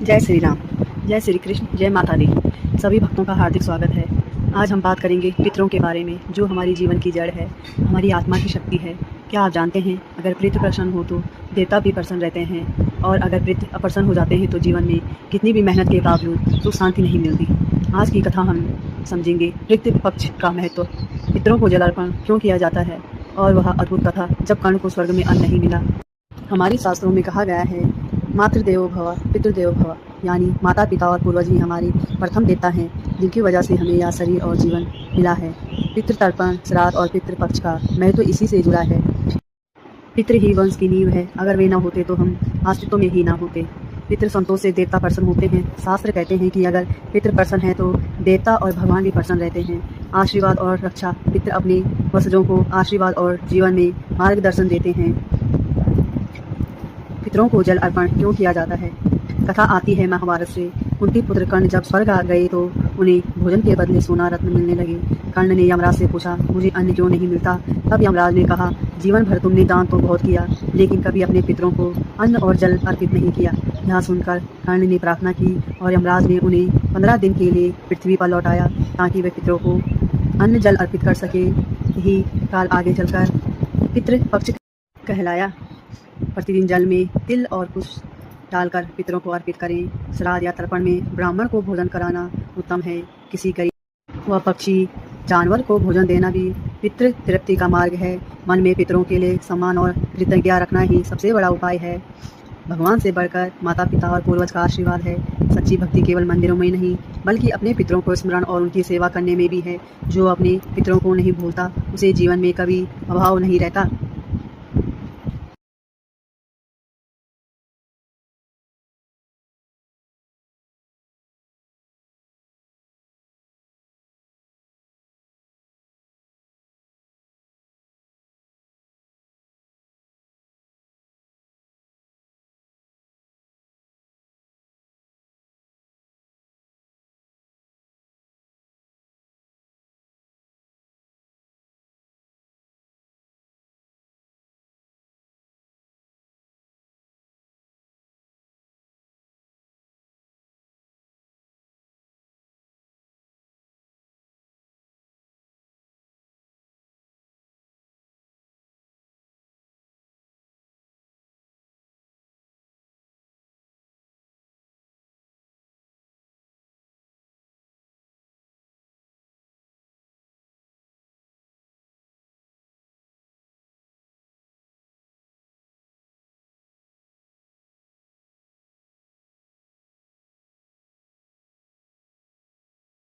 जय श्री राम, जय श्री कृष्ण, जय माता दी। सभी भक्तों का हार्दिक स्वागत है। आज हम बात करेंगे पितरों के बारे में, जो हमारी जीवन की जड़ है, हमारी आत्मा की शक्ति है। क्या आप जानते हैं, अगर पितृ प्रसन्न हो तो देवता भी प्रसन्न रहते हैं, और अगर पितृ अप्रसन्न हो जाते हैं तो जीवन में कितनी भी मेहनत के बावजूद सुख शांति नहीं मिलती। आज की कथा हम समझेंगे पितृ पक्ष का महत्व, पितरों को जल अर्पण क्यों किया जाता है, और वह अद्भुत कथा जब कर्ण को स्वर्ग में अन्न नहीं मिला। हमारे शास्त्रों में कहा गया है, मातृदेवो भव पितृदेवो भव, यानी माता पिता और पूर्वज ही हमारी प्रथम देवता हैं, जिनकी वजह से हमें यह शरीर और जीवन मिला है। पितृतर्पण, श्राद्ध और पितृपक्ष का महत्व इसी से जुड़ा है। पितृ ही वंश की नींव है, अगर वे न होते तो हम अस्तित्व में ही ना होते। पितृ संतोष से देवता प्रसन्न होते हैं। शास्त्र कहते हैं कि अगर पितृ प्रसन्न है तो देवता और भगवान भी प्रसन्न रहते हैं। आशीर्वाद और रक्षा, पितृ अपने वंशजों को आशीर्वाद और जीवन में मार्गदर्शन देते हैं। पितरों को जल अर्पण क्यों किया जाता है? कथा आती है महाभारत से। कुंती पुत्र कर्ण जब स्वर्ग आ गए तो उन्हें भोजन के बदले सोना रत्न मिलने लगे। कर्ण ने यमराज से पूछा, मुझे अन्न क्यों नहीं मिलता? तब यमराज ने कहा, जीवन भर तुमने दान तो बहुत किया, लेकिन कभी अपने पितरों को अन्न और जल अर्पित नहीं किया। यह सुनकर कर्ण ने प्रार्थना की और यमराज ने उन्हें 15 दिन के लिए पृथ्वी पर लौटाया, ताकि वे पितरों को अन्न जल अर्पित कर सके। यही काल आगे चलकर पितृपक्ष कहलाया। प्रतिदिन जल में तिल और कुश डालकर पितरों को अर्पित करें। श्राद्ध या तर्पण में ब्राह्मण को भोजन कराना उत्तम है। किसी गरीब व पक्षी जानवर को भोजन देना भी पितृ तृप्ति का मार्ग है। मन में पितरों के लिए सम्मान और कृतज्ञता रखना ही सबसे बड़ा उपाय है। भगवान से बढ़कर माता पिता और पूर्वज का आशीर्वाद है। सच्ची भक्ति केवल मंदिरों में नहीं, बल्कि अपने पितरों को स्मरण और उनकी सेवा करने में भी है। जो अपने पितरों को नहीं भूलता, उसे जीवन में कभी अभाव नहीं रहता।